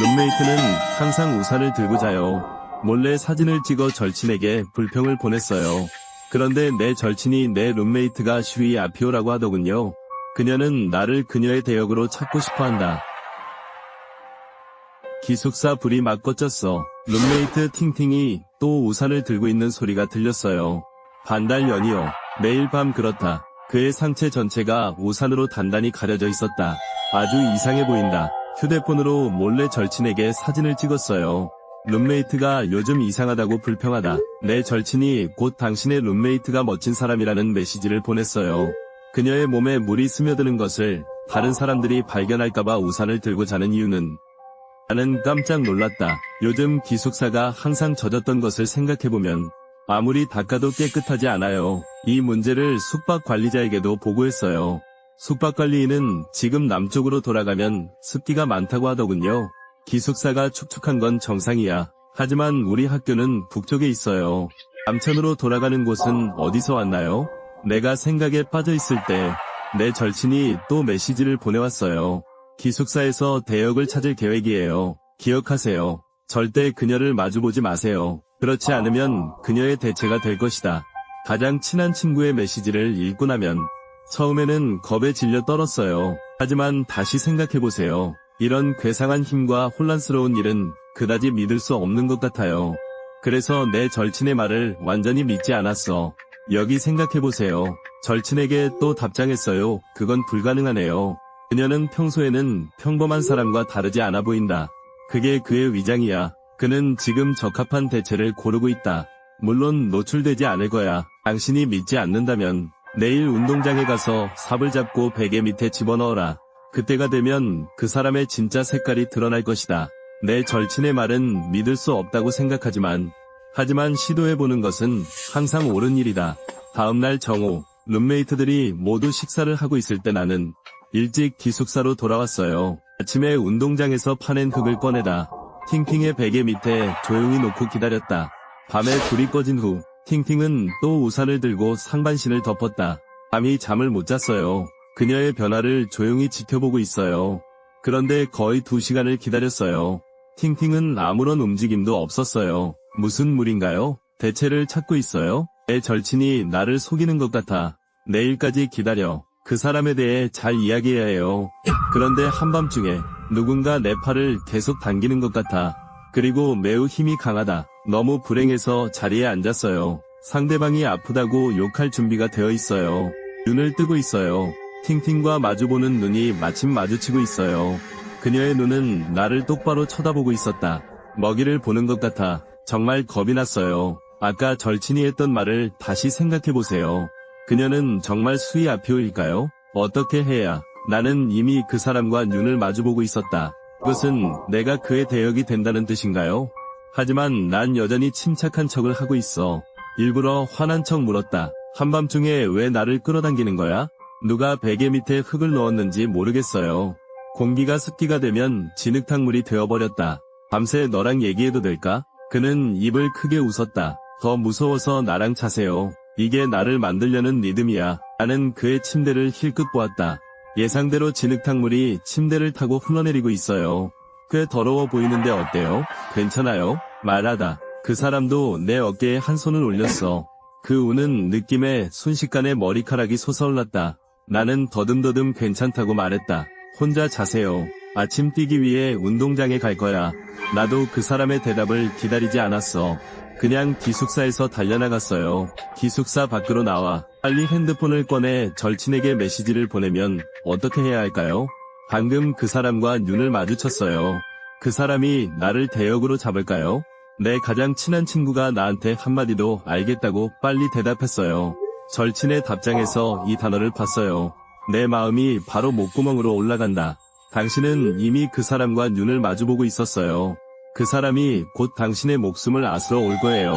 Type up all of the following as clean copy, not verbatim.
룸메이트는 항상 우산을 들고 자요. 몰래 사진을 찍어 절친에게 불평을 보냈어요. 그런데 내 절친이 내 룸메이트가 슈이 아피오라고 하더군요. 그녀는 나를 그녀의 대역으로 찾고 싶어한다. 기숙사 불이 막 꺼졌어. 룸메이트 팅팅이 또 우산을 들고 있는 소리가 들렸어요. 반달 연이요. 매일 밤 그렇다. 그의 상체 전체가 우산으로 단단히 가려져 있었다. 아주 이상해 보인다. 휴대폰으로 몰래 절친에게 사진을 찍었어요. 룸메이트가 요즘 이상하다고 불평하다. 내 절친이 곧 당신의 룸메이트가 멋진 사람이라는 메시지를 보냈어요. 그녀의 몸에 물이 스며드는 것을 다른 사람들이 발견할까봐 우산을 들고 자는 이유는 나는 깜짝 놀랐다. 요즘 기숙사가 항상 젖었던 것을 생각해보면 아무리 닦아도 깨끗하지 않아요. 이 문제를 숙박관리자에게도 보고했어요. 숙박관리인은 지금 남쪽으로 돌아가면 습기가 많다고 하더군요. 기숙사가 축축한 건 정상이야. 하지만 우리 학교는 북쪽에 있어요. 남천으로 돌아가는 곳은 어디서 왔나요? 내가 생각에 빠져 있을 때 내 절친이 또 메시지를 보내왔어요. 기숙사에서 대역을 찾을 계획이에요. 기억하세요. 절대 그녀를 마주보지 마세요. 그렇지 않으면 그녀의 대체가 될 것이다. 가장 친한 친구의 메시지를 읽고 나면 처음에는 겁에 질려 떨었어요. 하지만 다시 생각해보세요. 이런 괴상한 힘과 혼란스러운 일은 그다지 믿을 수 없는 것 같아요. 그래서 내 절친의 말을 완전히 믿지 않았어. 여기 생각해보세요. 절친에게 또 답장했어요. 그건 불가능하네요. 그녀는 평소에는 평범한 사람과 다르지 않아 보인다. 그게 그의 위장이야. 그는 지금 적합한 대체를 고르고 있다. 물론 노출되지 않을 거야. 당신이 믿지 않는다면 내일 운동장에 가서 삽을 잡고 베개 밑에 집어넣어라. 그때가 되면 그 사람의 진짜 색깔이 드러날 것이다. 내 절친의 말은 믿을 수 없다고 생각하지만 시도해보는 것은 항상 옳은 일이다. 다음날 정오, 룸메이트들이 모두 식사를 하고 있을 때 나는 일찍 기숙사로 돌아왔어요. 아침에 운동장에서 파낸 흙을 꺼내다 팅팅의 베개 밑에 조용히 놓고 기다렸다. 밤에 불이 꺼진 후 팅팅은 또 우산을 들고 상반신을 덮었다. 밤이 잠을 못 잤어요. 그녀의 변화를 조용히 지켜보고 있어요. 그런데 거의 2시간을 기다렸어요. 팅팅은 아무런 움직임도 없었어요. 무슨 물인가요? 대체를 찾고 있어요? 내 절친이 나를 속이는 것 같아. 내일까지 기다려. 그 사람에 대해 잘 이야기해야 해요. 그런데 한밤중에 누군가 내 팔을 계속 당기는 것 같아. 그리고 매우 힘이 강하다. 너무 불행해서 자리에 앉았어요. 상대방이 아프다고 욕할 준비가 되어 있어요. 눈을 뜨고 있어요. 팅팅과 마주보는 눈이 마침 마주치고 있어요. 그녀의 눈은 나를 똑바로 쳐다보고 있었다. 먹이를 보는 것 같아. 정말 겁이 났어요. 아까 절친이 했던 말을 다시 생각해보세요. 그녀는 정말 수이 아피오일까요? 어떻게 해야? 나는 이미 그 사람과 눈을 마주보고 있었다. 그것은 내가 그의 대역이 된다는 뜻인가요? 하지만 난 여전히 침착한 척을 하고 있어. 일부러 화난 척 물었다. 한밤중에 왜 나를 끌어당기는 거야? 누가 베개 밑에 흙을 넣었는지 모르겠어요. 공기가 습기가 되면 진흙탕물이 되어버렸다. 밤새 너랑 얘기해도 될까? 그는 입을 크게 웃었다. 더 무서워서 나랑 자세요. 이게 나를 만들려는 리듬이야. 나는 그의 침대를 힐끗 보았다. 예상대로 진흙탕물이 침대를 타고 흘러내리고 있어요. 꽤 더러워 보이는데 어때요? 괜찮아요? 말하다. 그 사람도 내 어깨에 한 손을 올렸어. 그 우는 느낌에 순식간에 머리카락이 솟아올랐다. 나는 더듬더듬 괜찮다고 말했다. 혼자 자세요. 아침 뛰기 위해 운동장에 갈 거야. 나도 그 사람의 대답을 기다리지 않았어. 그냥 기숙사에서 달려나갔어요. 기숙사 밖으로 나와 빨리 핸드폰을 꺼내 절친에게 메시지를 보내면 어떻게 해야 할까요? 방금 그 사람과 눈을 마주쳤어요. 그 사람이 나를 대역으로 잡을까요? 내 가장 친한 친구가 나한테 한마디도 알겠다고 빨리 대답했어요. 절친의 답장에서 이 단어를 봤어요. 내 마음이 바로 목구멍으로 올라간다. 당신은 이미 그 사람과 눈을 마주보고 있었어요. 그 사람이 곧 당신의 목숨을 앗으러 올 거예요.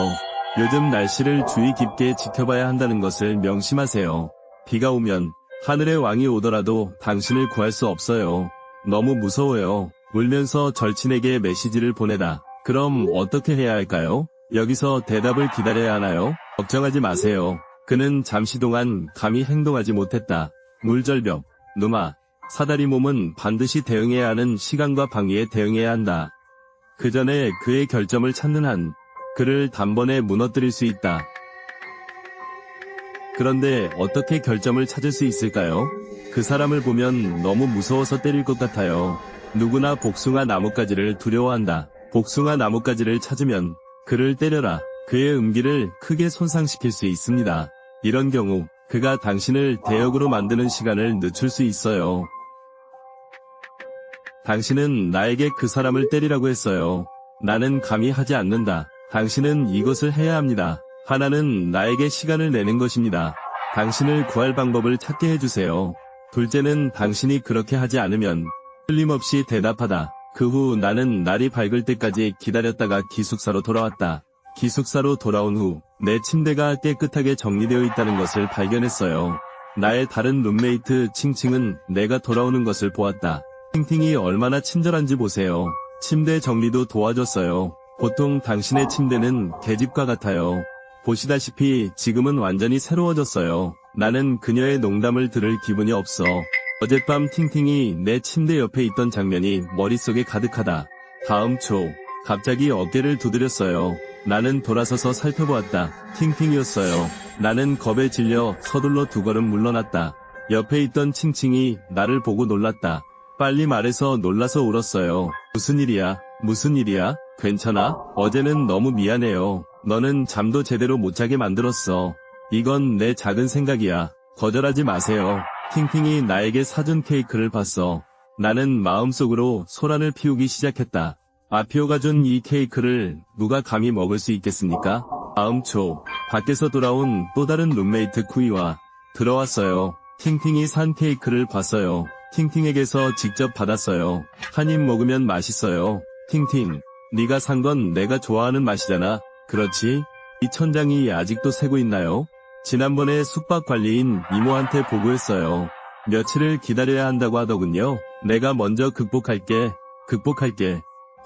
요즘 날씨를 주의 깊게 지켜봐야 한다는 것을 명심하세요. 비가 오면 하늘의 왕이 오더라도 당신을 구할 수 없어요. 너무 무서워요. 울면서 절친에게 메시지를 보내다. 그럼 어떻게 해야 할까요? 여기서 대답을 기다려야 하나요? 걱정하지 마세요. 그는 잠시 동안 감히 행동하지 못했다. 물절벽, 누마, 사다리 몸은 반드시 대응해야 하는 시간과 방위에 대응해야 한다. 그 전에 그의 결점을 찾는 한 그를 단번에 무너뜨릴 수 있다. 그런데 어떻게 결점을 찾을 수 있을까요? 그 사람을 보면 너무 무서워서 때릴 것 같아요. 누구나 복숭아 나뭇가지를 두려워한다. 복숭아 나뭇가지를 찾으면 그를 때려라. 그의 음기를 크게 손상시킬 수 있습니다. 이런 경우 그가 당신을 대역으로 만드는 시간을 늦출 수 있어요. 당신은 나에게 그 사람을 때리라고 했어요. 나는 감히 하지 않는다. 당신은 이것을 해야 합니다. 하나는 나에게 시간을 내는 것입니다. 당신을 구할 방법을 찾게 해주세요. 둘째는 당신이 그렇게 하지 않으면 틀림없이 대답하다. 그 후 나는 날이 밝을 때까지 기다렸다가 기숙사로 돌아왔다. 기숙사로 돌아온 후 내 침대가 깨끗하게 정리되어 있다는 것을 발견했어요. 나의 다른 룸메이트 칭칭은 내가 돌아오는 것을 보았다. 팅팅이 얼마나 친절한지 보세요. 침대 정리도 도와줬어요. 보통 당신의 침대는 계집과 같아요. 보시다시피 지금은 완전히 새로워졌어요. 나는 그녀의 농담을 들을 기분이 없어. 어젯밤 팅팅이 내 침대 옆에 있던 장면이 머릿속에 가득하다. 다음 초 갑자기 어깨를 두드렸어요. 나는 돌아서서 살펴보았다. 팅팅이었어요. 나는 겁에 질려 서둘러 두 걸음 물러났다. 옆에 있던 칭칭이 나를 보고 놀랐다. 빨리 말해서 놀라서 울었어요. 무슨 일이야? 무슨 일이야? 괜찮아? 어제는 너무 미안해요. 너는 잠도 제대로 못 자게 만들었어. 이건 내 작은 생각이야. 거절하지 마세요. 팅팅이 나에게 사준 케이크를 봤어. 나는 마음속으로 소란을 피우기 시작했다. 아피오가 준 이 케이크를 누가 감히 먹을 수 있겠습니까? 다음 초 밖에서 돌아온 또 다른 룸메이트 쿠이와 들어왔어요. 팅팅이 산 케이크를 봤어요. 팅팅에게서 직접 받았어요. 한 입 먹으면 맛있어요. 팅팅, 네가 산 건 내가 좋아하는 맛이잖아. 그렇지? 이 천장이 아직도 새고 있나요? 지난번에 숙박관리인 이모한테 보고했어요. 며칠을 기다려야 한다고 하더군요. 내가 먼저 극복할게.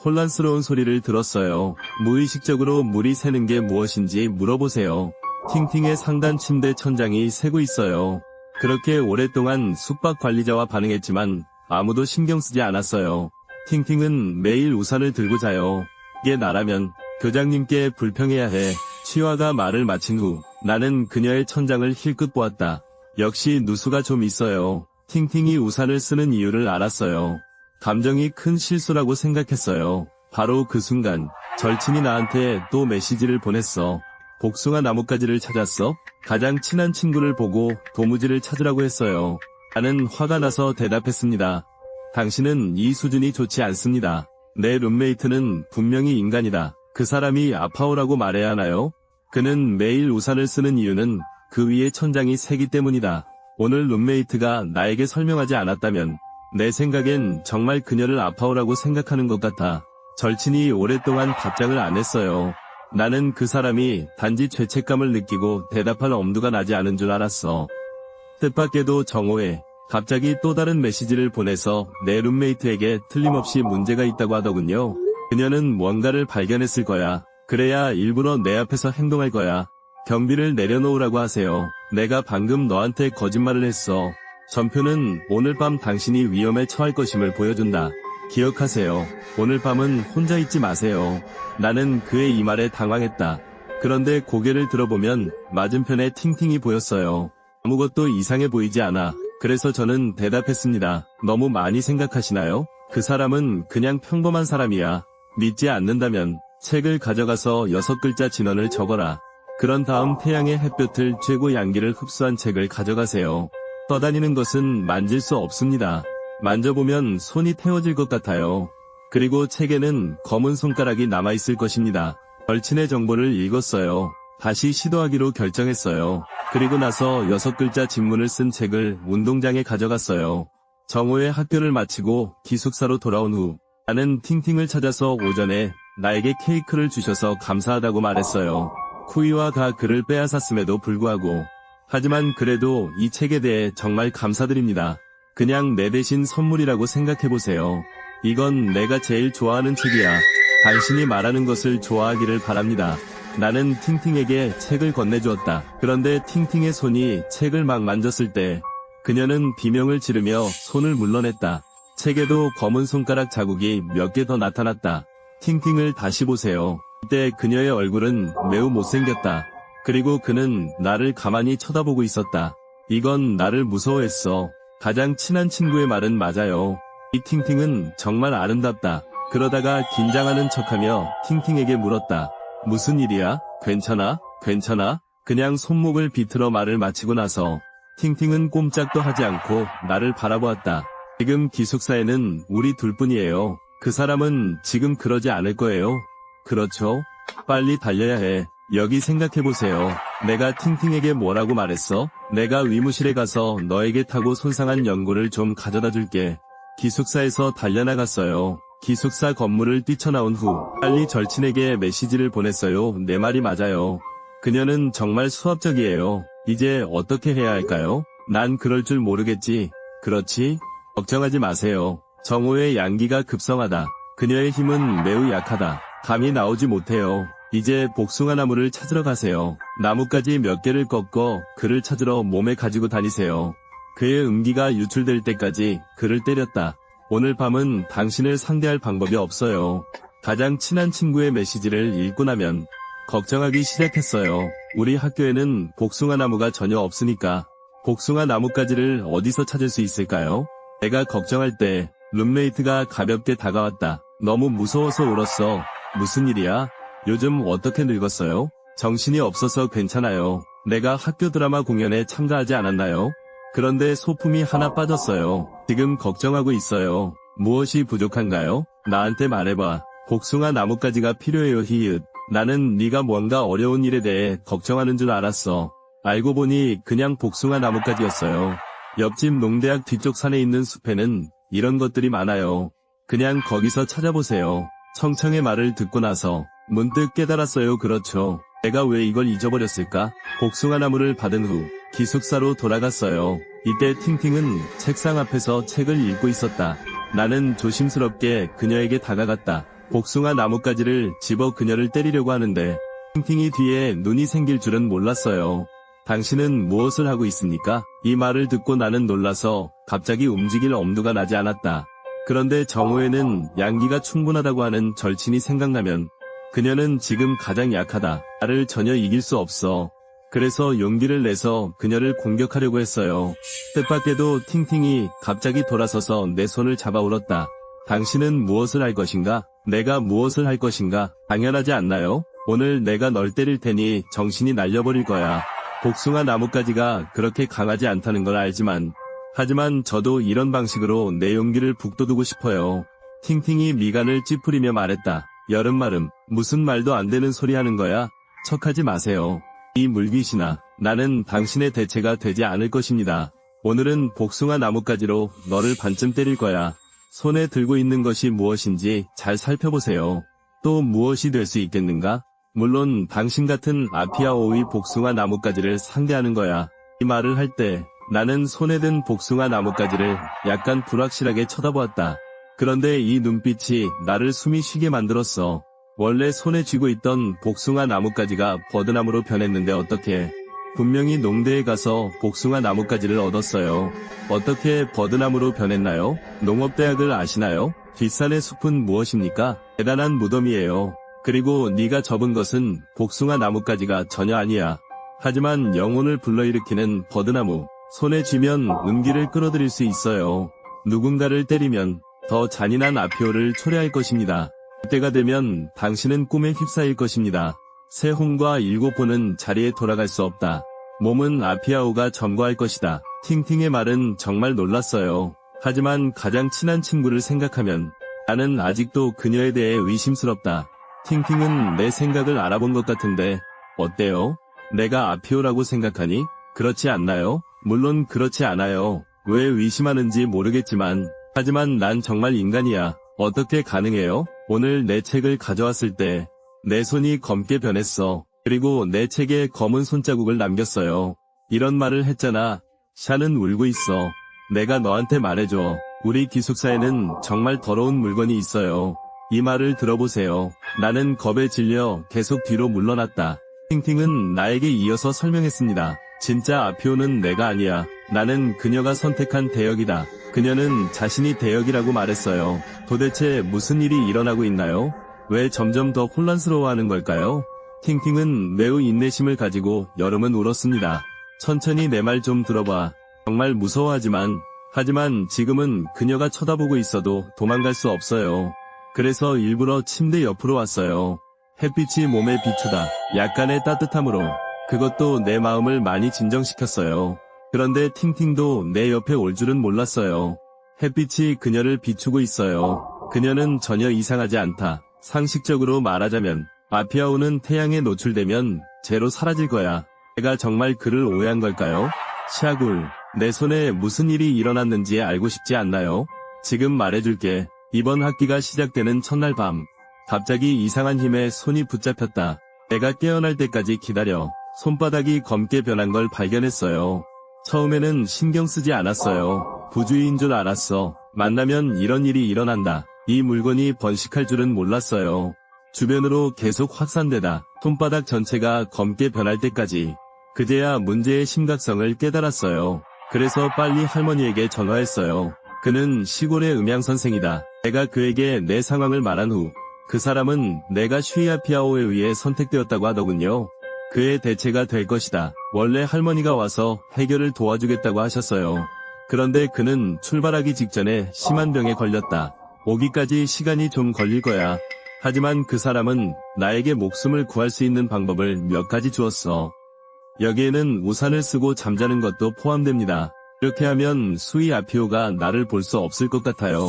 혼란스러운 소리를 들었어요. 무의식적으로 물이 새는 게 무엇인지 물어보세요. 팅팅의 상단 침대 천장이 새고 있어요. 그렇게 오랫동안 숙박관리자와 반응했지만 아무도 신경 쓰지 않았어요. 팅팅은 매일 우산을 들고 자요. 이게 나라면 교장님께 불평해야 해. 치화가 말을 마친 후 나는 그녀의 천장을 힐끗 보았다. 역시 누수가 좀 있어요. 팅팅이 우산을 쓰는 이유를 알았어요. 감정이 큰 실수라고 생각했어요. 바로 그 순간 절친이 나한테 또 메시지를 보냈어. 복숭아 나뭇가지를 찾았어? 가장 친한 친구를 보고 도무지를 찾으라고 했어요. 나는 화가 나서 대답했습니다. 당신은 이 수준이 좋지 않습니다. 내 룸메이트는 분명히 인간이다. 그 사람이 아파오라고 말해야 하나요? 그는 매일 우산을 쓰는 이유는 그 위에 천장이 새기 때문이다. 오늘 룸메이트가 나에게 설명하지 않았다면 내 생각엔 정말 그녀를 아파오라고 생각하는 것 같아. 절친이 오랫동안 답장을 안 했어요. 나는 그 사람이 단지 죄책감을 느끼고 대답할 엄두가 나지 않은 줄 알았어. 뜻밖에도 정오에 갑자기 또 다른 메시지를 보내서 내 룸메이트에게 틀림없이 문제가 있다고 하더군요. 그녀는 뭔가를 발견했을 거야. 그래야 일부러 내 앞에서 행동할 거야. 경비를 내려놓으라고 하세요. 내가 방금 너한테 거짓말을 했어. 전표는 오늘 밤 당신이 위험에 처할 것임을 보여준다. 기억하세요. 오늘 밤은 혼자 있지 마세요. 나는 그의 이 말에 당황했다. 그런데 고개를 들어보면 맞은편에 팅팅이 보였어요. 아무것도 이상해 보이지 않아. 그래서 저는 대답했습니다. 너무 많이 생각하시나요? 그 사람은 그냥 평범한 사람이야. 믿지 않는다면 책을 가져가서 6글자 진원을 적어라. 그런 다음 태양의 햇볕을 쬐고 양기를 흡수한 책을 가져가세요. 떠다니는 것은 만질 수 없습니다. 만져보면 손이 태워질 것 같아요. 그리고 책에는 검은 손가락이 남아있을 것입니다. 절친의 정보를 읽었어요. 다시 시도하기로 결정했어요. 그리고 나서 6글자 진문을 쓴 책을 운동장에 가져갔어요. 정오에 학교를 마치고 기숙사로 돌아온 후 나는 팅팅을 찾아서 오전에 나에게 케이크를 주셔서 감사하다고 말했어요. 쿠이와 가 그를 빼앗았음에도 불구하고 하지만 그래도 이 책에 대해 정말 감사드립니다. 그냥 내 대신 선물이라고 생각해보세요. 이건 내가 제일 좋아하는 책이야. 당신이 말하는 것을 좋아하기를 바랍니다. 나는 팅팅에게 책을 건네주었다. 그런데 팅팅의 손이 책을 막 만졌을 때 그녀는 비명을 지르며 손을 물러냈다. 책에도 검은 손가락 자국이 몇 개 더 나타났다. 팅팅을 다시 보세요. 이때 그녀의 얼굴은 매우 못생겼다. 그리고 그는 나를 가만히 쳐다보고 있었다. 이건 나를 무서워했어. 가장 친한 친구의 말은 맞아요. 이 팅팅은 정말 아름답다. 그러다가 긴장하는 척하며 팅팅에게 물었다. 무슨 일이야? 괜찮아? 괜찮아? 그냥 손목을 비틀어 말을 마치고 나서 팅팅은 꼼짝도 하지 않고 나를 바라보았다. 지금 기숙사에는 우리 둘뿐이에요. 그 사람은 지금 그러지 않을 거예요. 그렇죠? 빨리 달려야 해. 여기 생각해보세요. 내가 팅팅에게 뭐라고 말했어? 내가 위무실에 가서 너에게 타고 손상한 연고를 좀 가져다 줄게. 기숙사에서 달려나갔어요. 기숙사 건물을 뛰쳐나온 후 빨리 절친에게 메시지를 보냈어요. 내 말이 맞아요. 그녀는 정말 수합적이에요. 이제 어떻게 해야 할까요? 난 그럴 줄 모르겠지. 그렇지? 걱정하지 마세요. 정호의 양기가 급성하다. 그녀의 힘은 매우 약하다. 감이 나오지 못해요. 이제 복숭아 나무를 찾으러 가세요. 나뭇가지 몇 개를 꺾어 그를 찾으러 몸에 가지고 다니세요. 그의 음기가 유출될 때까지 그를 때렸다. 오늘 밤은 당신을 상대할 방법이 없어요. 가장 친한 친구의 메시지를 읽고 나면 걱정하기 시작했어요. 우리 학교에는 복숭아 나무가 전혀 없으니까 복숭아 나뭇가지를 어디서 찾을 수 있을까요? 내가 걱정할 때 룸메이트가 가볍게 다가왔다. 너무 무서워서 울었어. 무슨 일이야? 요즘 어떻게 늙었어요? 정신이 없어서 괜찮아요. 내가 학교 드라마 공연에 참가하지 않았나요? 그런데 소품이 하나 빠졌어요. 지금 걱정하고 있어요. 무엇이 부족한가요? 나한테 말해봐. 복숭아 나뭇가지가 필요해요. 히읗. 나는 네가 뭔가 어려운 일에 대해 걱정하는 줄 알았어. 알고 보니 그냥 복숭아 나뭇가지였어요. 옆집 농대학 뒤쪽 산에 있는 숲에는 이런 것들이 많아요. 그냥 거기서 찾아보세요. 청청의 말을 듣고 나서 문득 깨달았어요. 그렇죠. 내가 왜 이걸 잊어버렸을까? 복숭아 나무를 받은 후 기숙사로 돌아갔어요. 이때 팅팅은 책상 앞에서 책을 읽고 있었다. 나는 조심스럽게 그녀에게 다가갔다. 복숭아 나뭇가지를 집어 그녀를 때리려고 하는데 팅팅이 뒤에 눈이 생길 줄은 몰랐어요. 당신은 무엇을 하고 있습니까? 이 말을 듣고 나는 놀라서 갑자기 움직일 엄두가 나지 않았다. 그런데 정오에는 양기가 충분하다고 하는 절친이 생각나면 그녀는 지금 가장 약하다. 나를 전혀 이길 수 없어. 그래서 용기를 내서 그녀를 공격하려고 했어요. 뜻밖에도 팅팅이 갑자기 돌아서서 내 손을 잡아 울었다. 당신은 무엇을 할 것인가? 내가 무엇을 할 것인가? 당연하지 않나요? 오늘 내가 널 때릴 테니 정신이 날려버릴 거야. 복숭아 나뭇가지가 그렇게 강하지 않다는 걸 알지만 하지만 저도 이런 방식으로 내 용기를 북돋우고 싶어요. 팅팅이 미간을 찌푸리며 말했다. 여름마름 무슨 말도 안 되는 소리 하는 거야? 척하지 마세요. 이 물귀신아, 나는 당신의 대체가 되지 않을 것입니다. 오늘은 복숭아 나뭇가지로 너를 반쯤 때릴 거야. 손에 들고 있는 것이 무엇인지 잘 살펴보세요. 또 무엇이 될 수 있겠는가? 물론 당신 같은 아피아오의 복숭아 나뭇가지를 상대하는 거야. 이 말을 할 때 나는 손에 든 복숭아 나뭇가지를 약간 불확실하게 쳐다보았다. 그런데 이 눈빛이 나를 숨이 쉬게 만들었어. 원래 손에 쥐고 있던 복숭아 나뭇가지가 버드나무로 변했는데 어떻게? 분명히 농대에 가서 복숭아 나뭇가지를 얻었어요. 어떻게 버드나무로 변했나요? 농업대학을 아시나요? 뒷산의 숲은 무엇입니까? 대단한 무덤이에요. 그리고 네가 접은 것은 복숭아 나뭇가지가 전혀 아니야. 하지만 영혼을 불러일으키는 버드나무. 손에 쥐면 음기를 끌어들일 수 있어요. 누군가를 때리면 더 잔인한 아피오를 초래할 것입니다. 그때가 되면 당신은 꿈에 휩싸일 것입니다. 새 홍과 7번은 자리에 돌아갈 수 없다. 몸은 아피아오가 점거할 것이다. 팅팅의 말은 정말 놀랐어요. 하지만 가장 친한 친구를 생각하면 나는 아직도 그녀에 대해 의심스럽다. 팅팅은 내 생각을 알아본 것 같은데 어때요? 내가 아피오라고 생각하니? 그렇지 않나요? 물론 그렇지 않아요. 왜 의심하는지 모르겠지만 하지만 난 정말 인간이야. 어떻게 가능해요? 오늘 내 책을 가져왔을 때 내 손이 검게 변했어. 그리고 내 책에 검은 손자국을 남겼어요. 이런 말을 했잖아. 샤는 울고 있어. 내가 너한테 말해줘. 우리 기숙사에는 정말 더러운 물건이 있어요. 이 말을 들어보세요. 나는 겁에 질려 계속 뒤로 물러났다. 팅팅은 나에게 이어서 설명했습니다. 진짜 아피오는 내가 아니야. 나는 그녀가 선택한 대역이다. 그녀는 자신이 대역이라고 말했어요. 도대체 무슨 일이 일어나고 있나요? 왜 점점 더 혼란스러워하는 걸까요? 팅팅은 매우 인내심을 가지고 여름은 울었습니다. 천천히 내 말 좀 들어봐. 정말 하지만 지금은 그녀가 쳐다보고 있어도 도망갈 수 없어요. 그래서 일부러 침대 옆으로 왔어요. 햇빛이 몸에 비추다. 약간의 따뜻함으로. 그것도 내 마음을 많이 진정시켰어요. 그런데 팅팅도 내 옆에 올 줄은 몰랐어요. 햇빛이 그녀를 비추고 있어요. 그녀는 전혀 이상하지 않다. 상식적으로 말하자면 아피아오는 태양에 노출되면 재로 사라질 거야. 내가 정말 그를 오해한 걸까요? 샤굴, 내 손에 무슨 일이 일어났는지 알고 싶지 않나요? 지금 말해줄게. 이번 학기가 시작되는 첫날 밤, 갑자기 이상한 힘에 손이 붙잡혔다. 내가 깨어날 때까지 기다려. 손바닥이 검게 변한 걸 발견했어요. 처음에는 신경 쓰지 않았어요. 부주의인 줄 알았어. 만나면 이런 일이 일어난다. 이 물건이 번식할 줄은 몰랐어요. 주변으로 계속 확산되다 손바닥 전체가 검게 변할 때까지. 그제야 문제의 심각성을 깨달았어요. 그래서 빨리 할머니에게 전화했어요. 그는 시골의 음향선생이다. 내가 그에게 내 상황을 말한 후 그 사람은 내가 슈이아피아오에 의해 선택되었다고 하더군요. 그의 대체가 될 것이다. 원래 할머니가 와서 해결을 도와주겠다고 하셨어요. 그런데 그는 출발하기 직전에 심한 병에 걸렸다. 오기까지 시간이 좀 걸릴 거야. 하지만 그 사람은 나에게 목숨을 구할 수 있는 방법을 몇 가지 주었어. 여기에는 우산을 쓰고 잠자는 것도 포함됩니다. 이렇게 하면 수이아피오가 나를 볼 수 없을 것 같아요.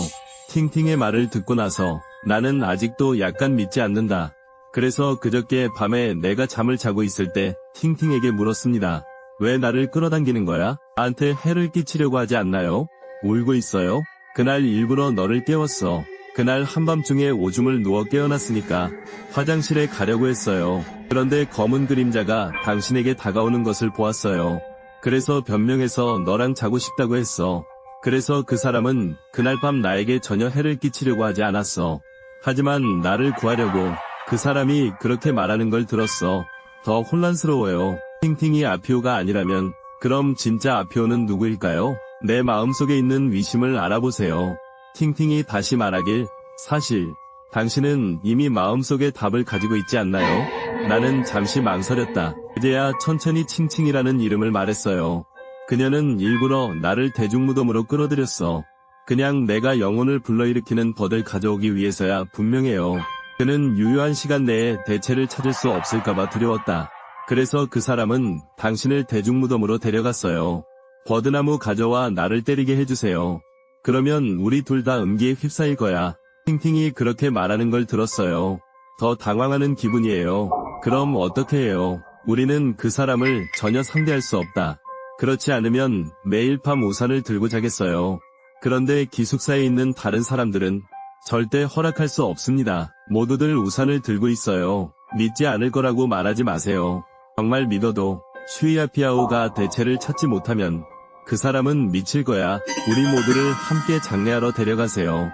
팅팅의 말을 듣고 나서 나는 아직도 약간 믿지 않는다. 그래서 그저께 밤에 내가 잠을 자고 있을 때 팅팅에게 물었습니다. 왜 나를 끌어당기는 거야? 나한테 해를 끼치려고 하지 않나요? 울고 있어요? 그날 일부러 너를 깨웠어. 그날 한밤중에 오줌을 누워 깨어났으니까 화장실에 가려고 했어요. 그런데 검은 그림자가 당신에게 다가오는 것을 보았어요. 그래서 변명해서 너랑 자고 싶다고 했어. 그래서 그 사람은 그날 밤 나에게 전혀 해를 끼치려고 하지 않았어. 하지만 나를 구하려고 그 사람이 그렇게 말하는 걸 들었어. 더 혼란스러워요. 팅팅이 아피오가 아니라면 그럼 진짜 아피오는 누구일까요? 내 마음속에 있는 위심을 알아보세요. 팅팅이 다시 말하길, 사실 당신은 이미 마음속에 답을 가지고 있지 않나요? 나는 잠시 망설였다. 그제야 천천히 칭칭이라는 이름을 말했어요. 그녀는 일부러 나를 대중무덤으로 끌어들였어. 그냥 내가 영혼을 불러일으키는 법을 가져오기 위해서야 분명해요. 그는 유효한 시간 내에 대체를 찾을 수 없을까봐 두려웠다. 그래서 그 사람은 당신을 대중무덤으로 데려갔어요. 버드나무 가져와 나를 때리게 해주세요. 그러면 우리 둘 다 음기에 휩싸일 거야. 팅팅이 그렇게 말하는 걸 들었어요. 더 당황하는 기분이에요. 그럼 어떻게 해요? 우리는 그 사람을 전혀 상대할 수 없다. 그렇지 않으면 매일 밤 우산을 들고 자겠어요. 그런데 기숙사에 있는 다른 사람들은 절대 허락할 수 없습니다. 모두들 우산을 들고 있어요. 믿지 않을 거라고 말하지 마세요. 정말 믿어도 슈이아피아오가 대체를 찾지 못하면 그 사람은 미칠 거야. 우리 모두를 함께 장례하러 데려가세요.